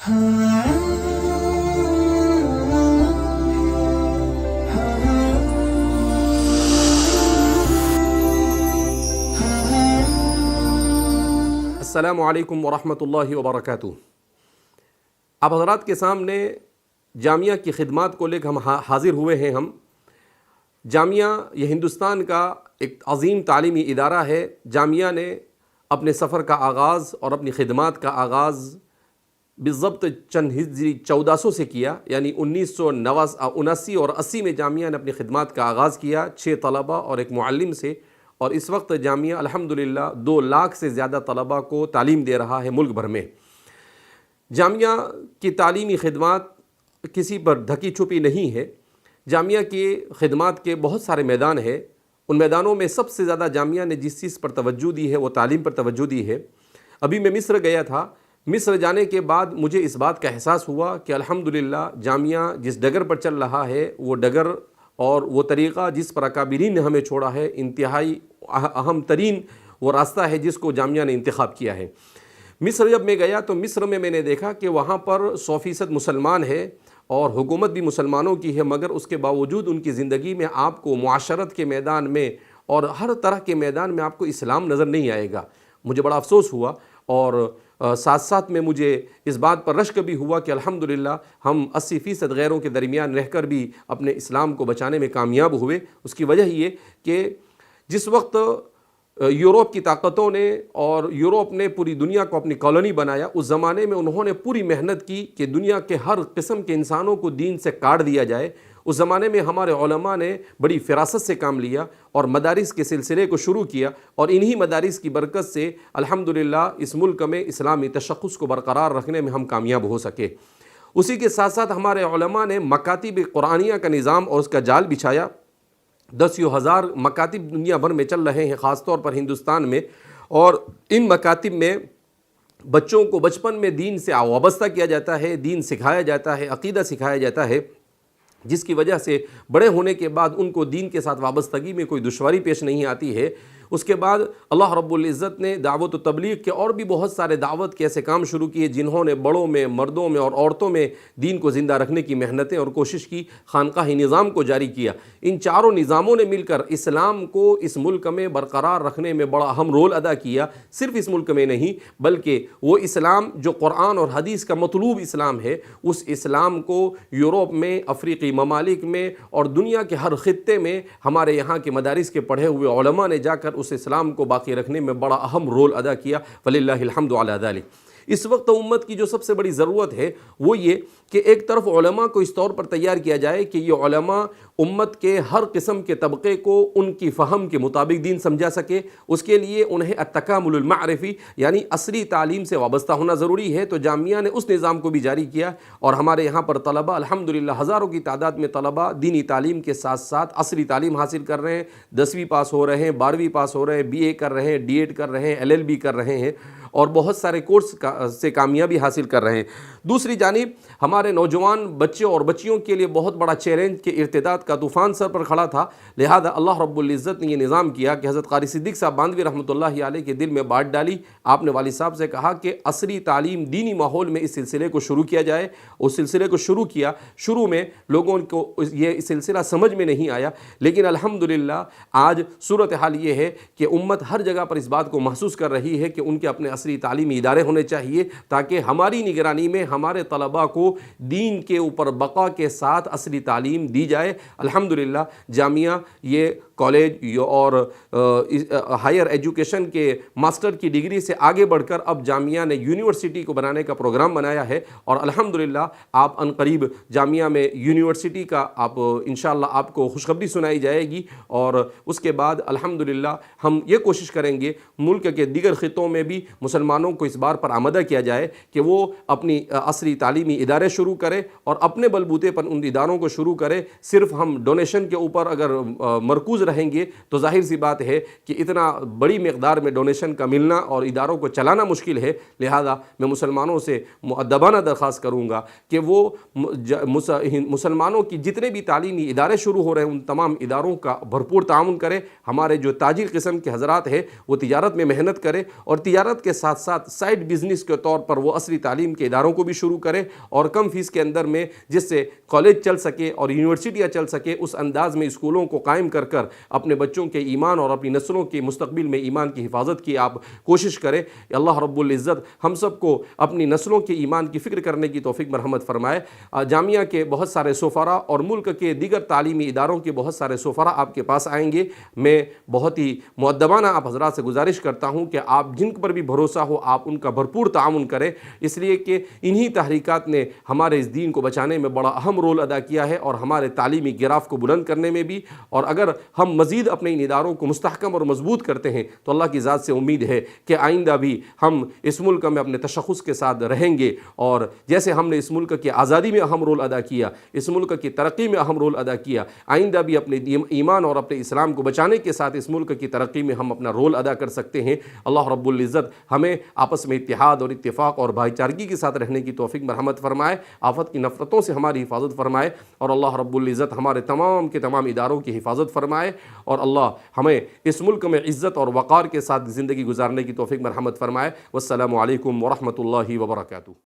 السلام علیکم ورحمۃ اللہ وبرکاتہ۔ آپ حضرات کے سامنے جامعہ کی خدمات کو لے کر ہم حاضر ہوئے ہیں۔ ہم جامعہ یہ ہندوستان کا ایک عظیم تعلیمی ادارہ ہے۔ جامعہ نے اپنے سفر کا آغاز اور اپنی خدمات کا آغاز بالضبط چند ہجری 1400 سے کیا، یعنی 1979 اور 80 میں جامعہ نے اپنی خدمات کا آغاز کیا 6 طلبہ اور ایک معلم سے، اور اس وقت جامعہ الحمدللہ 2 لاکھ سے زیادہ طلبہ کو تعلیم دے رہا ہے ملک بھر میں۔ جامعہ کی تعلیمی خدمات کسی پر ڈھکی چھپی نہیں ہے۔ جامعہ کی خدمات کے بہت سارے میدان ہیں۔ ان میدانوں میں سب سے زیادہ جامعہ نے جس چیز پر توجہ دی ہے وہ تعلیم پر توجہ دی ہے۔ ابھی میں مصر گیا تھا۔ مصر جانے کے بعد مجھے اس بات کا احساس ہوا کہ الحمدللہ جامعہ جس ڈگر پر چل رہا ہے وہ ڈگر اور وہ طریقہ جس پر اکابرین نے ہمیں چھوڑا ہے، انتہائی اہم ترین وہ راستہ ہے جس کو جامعہ نے انتخاب کیا ہے۔ مصر جب میں گیا تو مصر میں نے دیکھا کہ وہاں پر 100% مسلمان ہے اور حکومت بھی مسلمانوں کی ہے، مگر اس کے باوجود ان کی زندگی میں آپ کو معاشرت کے میدان میں اور ہر طرح کے میدان میں آپ کو اسلام نظر نہیں آئے گا۔ مجھے بڑا افسوس ہوا، اور ساتھ ساتھ میں مجھے اس بات پر رشک بھی ہوا کہ الحمدللہ ہم 80% غیروں کے درمیان رہ کر بھی اپنے اسلام کو بچانے میں کامیاب ہوئے۔ اس کی وجہ یہ کہ جس وقت یورپ کی طاقتوں نے اور یورپ نے پوری دنیا کو اپنی کالونی بنایا، اس زمانے میں انہوں نے پوری محنت کی کہ دنیا کے ہر قسم کے انسانوں کو دین سے کاٹ دیا جائے۔ اس زمانے میں ہمارے علماء نے بڑی فراست سے کام لیا اور مدارس کے سلسلے کو شروع کیا، اور انہی مدارس کی برکت سے الحمدللہ اس ملک میں اسلامی تشخص کو برقرار رکھنے میں ہم کامیاب ہو سکے۔ اسی کے ساتھ ساتھ ہمارے علماء نے مکاتب قرآنیہ کا نظام اور اس کا جال بچھایا۔ 10,000 مکاتب دنیا بھر میں چل رہے ہیں، خاص طور پر ہندوستان میں، اور ان مکاتب میں بچوں کو بچپن میں دین سے وابستہ کیا جاتا ہے، دین سکھایا جاتا ہے، عقیدہ سکھایا جاتا ہے، جس کی وجہ سے بڑے ہونے کے بعد ان کو دین کے ساتھ وابستگی میں کوئی دشواری پیش نہیں آتی ہے۔ اس کے بعد اللہ رب العزت نے دعوت و تبلیغ کے اور بھی بہت سارے دعوت کے ایسے کام شروع کیے جنہوں نے بڑوں میں، مردوں میں اور عورتوں میں دین کو زندہ رکھنے کی محنتیں اور کوشش کی، خانقاہی نظام کو جاری کیا۔ ان چاروں نظاموں نے مل کر اسلام کو اس ملک میں برقرار رکھنے میں بڑا اہم رول ادا کیا۔ صرف اس ملک میں نہیں بلکہ وہ اسلام جو قرآن اور حدیث کا مطلوب اسلام ہے، اس اسلام کو یورپ میں، افریقی ممالک میں اور دنیا کے ہر خطے میں ہمارے یہاں کے مدارس کے پڑھے ہوئے علماء نے جا کر اس اسلام کو باقی رکھنے میں بڑا اہم رول ادا کیا۔ وللہ الحمد علی ذلک۔ اس وقت امت کی جو سب سے بڑی ضرورت ہے وہ یہ کہ ایک طرف علماء کو اس طور پر تیار کیا جائے کہ یہ علماء امت کے ہر قسم کے طبقے کو ان کی فہم کے مطابق دین سمجھا سکے۔ اس کے لیے انہیں التکامل المعرفی یعنی عصری تعلیم سے وابستہ ہونا ضروری ہے۔ تو جامعہ نے اس نظام کو بھی جاری کیا، اور ہمارے یہاں پر طلبہ الحمدللہ ہزاروں کی تعداد میں طلبہ دینی تعلیم کے ساتھ ساتھ عصری تعلیم حاصل کر رہے ہیں، 10ویں پاس ہو رہے ہیں، 12ویں پاس ہو رہے ہیں، BA کر رہے ہیں، D.Ed کر رہے ہیں، LLB کر رہے ہیں، اور بہت سارے کورس سے کامیابی حاصل کر رہے ہیں۔ دوسری جانب ہمارے نوجوان بچے اور بچیوں کے لیے بہت بڑا چیلنج کہ ارتداد کا طوفان سر پر کھڑا تھا، لہذا اللہ رب العزت نے یہ نظام کیا کہ حضرت قاری صدیق صاحب باندھوی رحمۃ اللہ علیہ کے دل میں بات ڈالی۔ آپ نے والد صاحب سے کہا کہ عصری تعلیم دینی ماحول میں اس سلسلے کو شروع کیا جائے۔ اس سلسلے کو شروع کیا۔ شروع میں لوگوں کو یہ سلسلہ سمجھ میں نہیں آیا، لیکن الحمدللہ آج صورتحال یہ ہے کہ امت ہر جگہ پر اس بات کو محسوس کر رہی ہے کہ ان کے اپنے عصری تعلیمی ادارے ہونے چاہیے، تاکہ ہماری نگرانی میں ہمارے طلباء کو دین کے اوپر بقا کے ساتھ عصری تعلیم دی جائے۔ الحمدللہ جامعہ یہ کالج اور ہائر ایجوکیشن کے ماسٹر کی ڈگری سے آگے بڑھ کر اب جامعہ نے یونیورسٹی کو بنانے کا پروگرام بنایا ہے، اور الحمدللہ آپ عنقریب جامعہ میں یونیورسٹی کا انشاءاللہ آپ کو خوشخبری سنائی جائے گی۔ اور اس کے بعد الحمدللہ ہم یہ کوشش کریں گے ملک کے دیگر خطوں میں بھی مسلمانوں کو اس بار پر آمادہ کیا جائے کہ وہ اپنی عصری تعلیمی ادارے شروع کرے اور اپنے بلبوتے پر ان اداروں کو شروع کرے۔ صرف ہم ڈونیشن کے اوپر اگر مرکوز رہیں گے تو ظاہر سی بات ہے کہ اتنا بڑی مقدار میں ڈونیشن کا ملنا اور اداروں کو چلانا مشکل ہے۔ لہذا میں مسلمانوں سے مؤدبانہ درخواست کروں گا کہ وہ مسلمانوں کی جتنے بھی تعلیمی ادارے شروع ہو رہے ہیں ان تمام اداروں کا بھرپور تعاون کریں۔ ہمارے جو تاجر قسم کے حضرات ہیں وہ تجارت میں محنت کریں اور تجارت کے ساتھ ساتھ سائیڈ بزنس کے طور پر وہ عصری تعلیم کے اداروں کو بھی شروع کریں اور کم فیس کے اندر میں جس سے کالج چل سکے اور یونیورسٹیاں چل سکے اس انداز میں اسکولوں کو قائم کر اپنے بچوں کے ایمان اور اپنی نسلوں کے مستقبل میں ایمان کی حفاظت کی آپ کوشش کریں۔ اللہ رب العزت ہم سب کو اپنی نسلوں کے ایمان کی فکر کرنے کی توفیق مرحمت فرمائے۔ جامعہ کے بہت سارے سفراء اور ملک کے دیگر تعلیمی اداروں کے بہت سارے سفراء آپ کے پاس آئیں گے۔ میں بہت ہی مؤدبانہ آپ حضرات سے گزارش کرتا ہوں کہ آپ جن پر بھی بھروسہ ہو آپ ان کا بھرپور تعاون کریں، اس لیے کہ انہی تحریکات نے ہمارے اس دین کو بچانے میں بڑا اہم رول ادا کیا ہے اور ہمارے تعلیمی گراف کو بلند کرنے میں بھی۔ اور اگر ہم مزید اپنے ان اداروں کو مستحکم اور مضبوط کرتے ہیں تو اللہ کی ذات سے امید ہے کہ آئندہ بھی ہم اس ملک میں اپنے تشخص کے ساتھ رہیں گے، اور جیسے ہم نے اس ملک کی آزادی میں اہم رول ادا کیا، اس ملک کی ترقی میں اہم رول ادا کیا، آئندہ بھی اپنے ایمان اور اپنے اسلام کو بچانے کے ساتھ اس ملک کی ترقی میں ہم اپنا رول ادا کر سکتے ہیں۔ اللہ رب العزت ہمیں آپس میں اتحاد اور اتفاق اور بھائی چارگی کے ساتھ رہنے کی توفیق مرحمت فرمائے، آفت کی نفرتوں سے ہماری حفاظت فرمائے، اور اللہ رب العزت ہمارے تمام کے تمام اداروں کی حفاظت فرمائے، اور اللہ ہمیں اس ملک میں عزت اور وقار کے ساتھ زندگی گزارنے کی توفیق مرحمت فرمائے۔ والسلام علیکم ورحمۃ اللہ وبرکاتہ۔